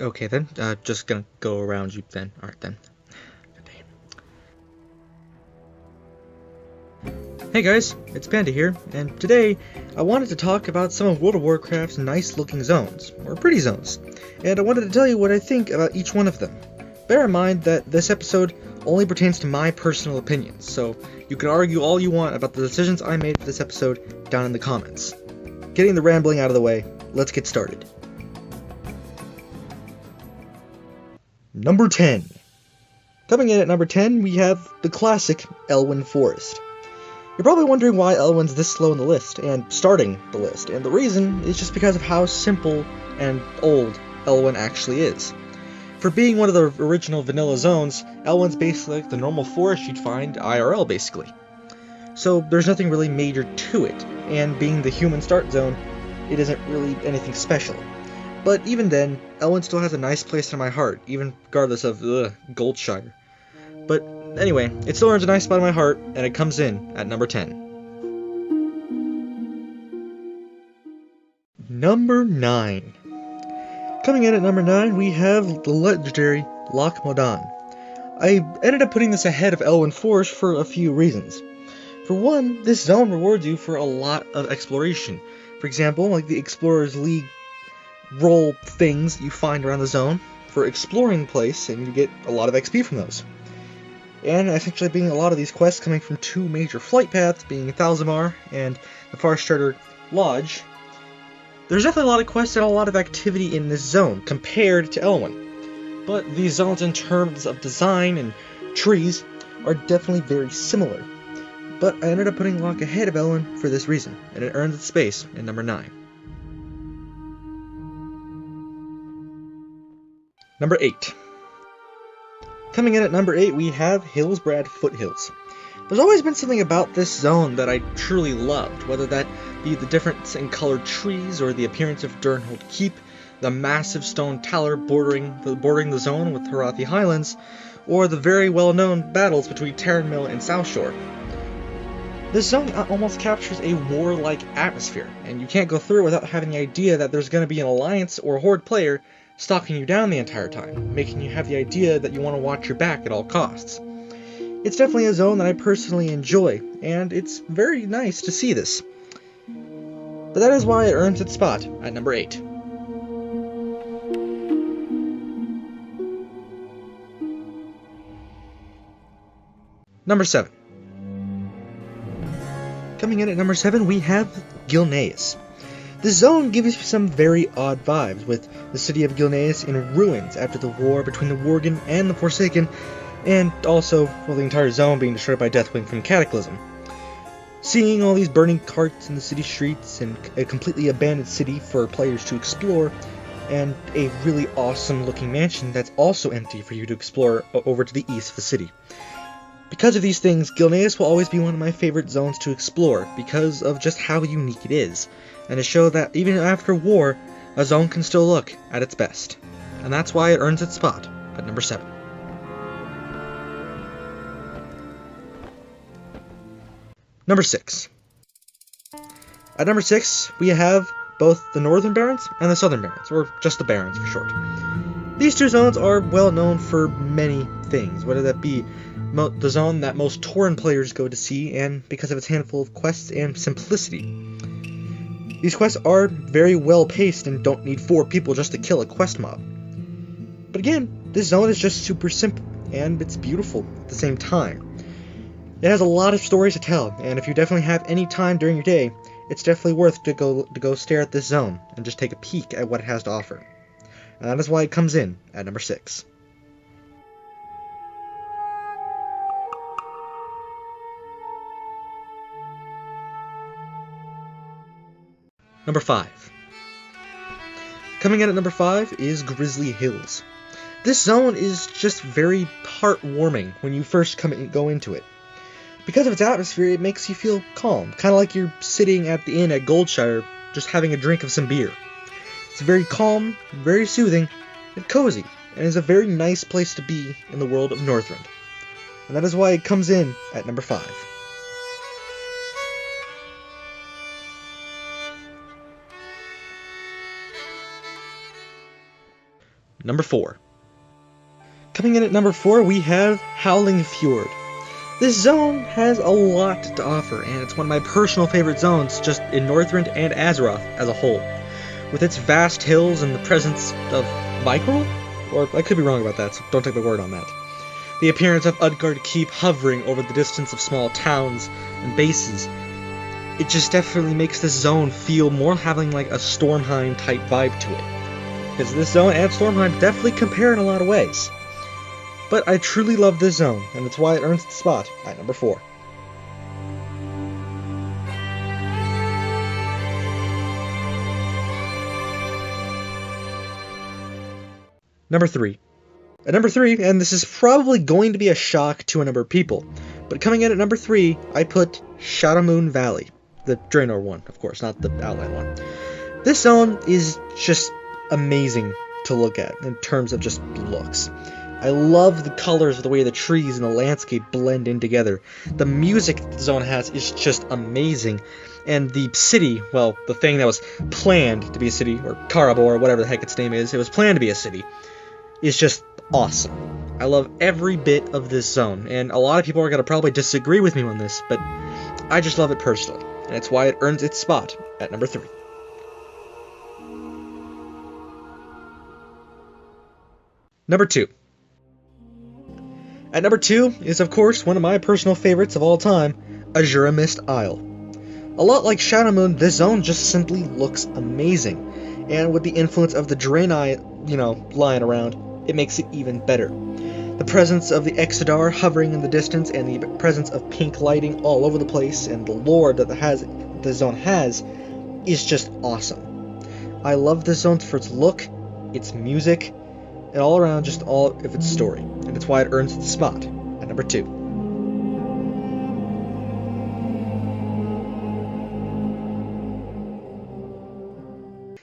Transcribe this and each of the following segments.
Okay then, just gonna go around you then. Alright then. Hey guys, it's Panda here, and today I wanted to talk about some of World of Warcraft's nice looking zones, or pretty zones, and I wanted to tell you what I think about each one of them. Bear in mind that this episode only pertains to my personal opinions, so you can argue all you want about the decisions I made for this episode down in the comments. Getting the rambling out of the way, let's get started. Number 10. Coming in at number 10, we have the classic Elwynn Forest. You're probably wondering why Elwyn's this slow in the list, and starting the list, and the reason is just because of how simple and old Elwynn actually is. For being one of the original vanilla zones, Elwyn's basically like the normal forest you'd find IRL, basically. So there's nothing really major to it, and being the human start zone, it isn't really anything special. But even then, Elwynn still has a nice place in my heart, even regardless of, Goldshire. But anyway, it still earns a nice spot in my heart, and it comes in at number 10. Number 9. Coming in at number 9, we have the legendary Loch Modan. I ended up putting this ahead of Elwynn Forest for a few reasons. For one, this zone rewards you for a lot of exploration. For example, like the Explorers League role things you find around the zone for exploring the place, and you get a lot of XP from those. And essentially being a lot of these quests coming from two major flight paths, being Thalzamar and the Farstarter Lodge, there's definitely a lot of quests and a lot of activity in this zone compared to Elwynn. But these zones in terms of design and trees are definitely very similar. But I ended up putting Loch ahead of Elwynn for this reason, and it earns its space at number 9. Number 8. Coming in at number 8, we have Hillsbrad Foothills. There's always been something about this zone that I truly loved, whether that be the difference in colored trees or the appearance of Durnhold Keep, the massive stone tower bordering the zone with Harathi Highlands, or the very well-known battles between Terranmill and South Shore. This zone almost captures a warlike atmosphere, and you can't go through without having the idea that there's going to be an alliance or horde player stalking you down the entire time, making you have the idea that you want to watch your back at all costs. It's definitely a zone that I personally enjoy, and it's very nice to see this. But that is why it earns its spot at number 8. Number 7. Coming in at number 7, we have Gilneas. The zone gives you some very odd vibes, with the city of Gilneas in ruins after the war between the Worgen and the Forsaken, and also, the entire zone being destroyed by Deathwing from Cataclysm. Seeing all these burning carts in the city streets, and a completely abandoned city for players to explore, and a really awesome looking mansion that's also empty for you to explore over to the east of the city. Because of these things, Gilneas will always be one of my favorite zones to explore, because of just how unique it is, and to show that even after war, a zone can still look at its best. And that's why it earns its spot at number 7. Number 6. At number 6, we have both the Northern Barrens and the Southern Barrens, or just the Barrens for short. These two zones are well known for many things, whether that be the zone that most Tauren players go to see, and because of its handful of quests and simplicity. These quests are very well paced and don't need 4 people just to kill a quest mob. But again, this zone is just super simple, and it's beautiful at the same time. It has a lot of stories to tell, and if you definitely have any time during your day, it's definitely worth to go stare at this zone and just take a peek at what it has to offer. And that is why it comes in at number 6. Number 5. Coming in at number 5 is Grizzly Hills. This zone is just very heartwarming when you first go into it. Because of its atmosphere, it makes you feel calm, kind of like you're sitting at the inn at Goldshire, just having a drink of some beer. It's very calm, very soothing, and cozy, and is a very nice place to be in the world of Northrend. And that is why it comes in at number 5. number 4. Coming in at number 4, we have Howling Fjord. This zone has a lot to offer, and it's one of my personal favorite zones just in Northrend and Azeroth as a whole. With its vast hills and the presence of Vicryl? Or I could be wrong about that, so don't take my word on that. The appearance of Utgard Keep hovering over the distance of small towns and bases. It just definitely makes this zone feel more having like a Stormheim type vibe to it. Because this zone and Stormheim definitely compare in a lot of ways. But I truly love this zone, and that's why it earns the spot at number 4. Number 3. At number 3, and this is probably going to be a shock to a number of people, but coming in at number 3, I put Shadowmoon Valley. The Draenor one, of course, not the Outland one. This zone is just amazing to look at in terms of just looks. I love the colors of the way the trees and the landscape blend in together. The music the zone has is just amazing. And the city, well, the thing that was planned to be a city, or Karabor, or whatever the heck its name is, it was planned to be a city, is just awesome. I love every bit of this zone, and a lot of people are going to probably disagree with me on this, but I just love it personally, and it's why it earns its spot at number 3. Number 2. At number 2 is, of course, one of my personal favorites of all time, Azura Mist Isle. A lot like Shadowmoon, this zone just simply looks amazing, and with the influence of the Draenei, lying around, it makes it even better. The presence of the Exodar hovering in the distance, and the presence of pink lighting all over the place, and the lore that the zone has, is just awesome. I love this zone for its look, its music, and all around just all of its story, and it's why it earns its spot at number 2.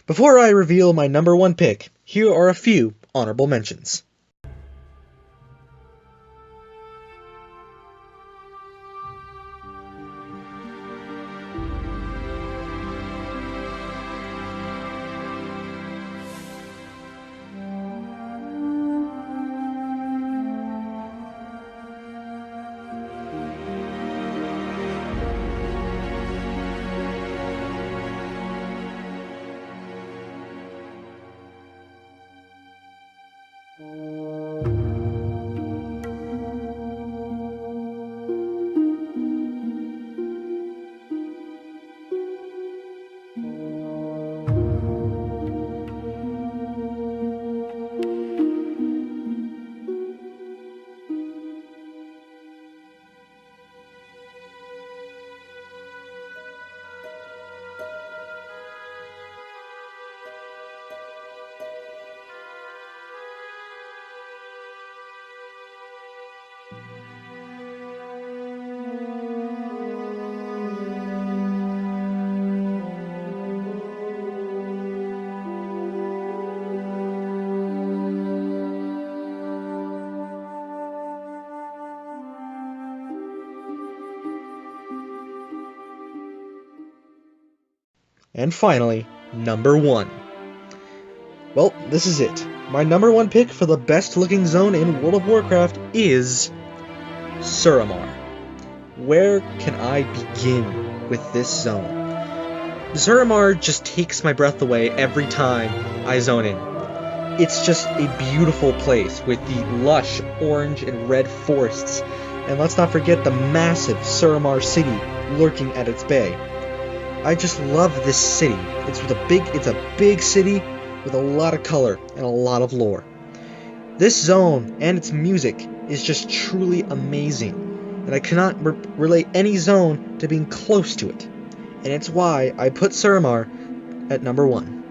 Before I reveal my number 1 pick, here are a few honorable mentions. And finally, number 1. Well, this is it. My number 1 pick for the best looking zone in World of Warcraft is Suramar. Where can I begin with this zone? Suramar just takes my breath away every time I zone in. It's just a beautiful place with the lush orange and red forests, and let's not forget the massive Suramar city lurking at its bay. I just love this city. It's a big city with a lot of color and a lot of lore. This zone and its music is just truly amazing, and I cannot relate any zone to being close to it. And it's why I put Suramar at number 1.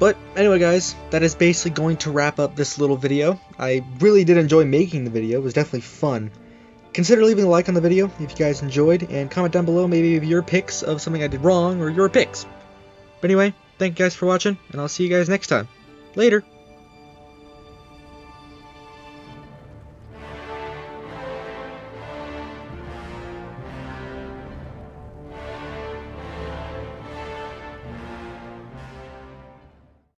But anyway guys, that is basically going to wrap up this little video. I really did enjoy making the video. It was definitely fun. Consider leaving a like on the video if you guys enjoyed, and comment down below maybe your picks of something I did wrong or your picks. But anyway, thank you guys for watching, and I'll see you guys next time. Later!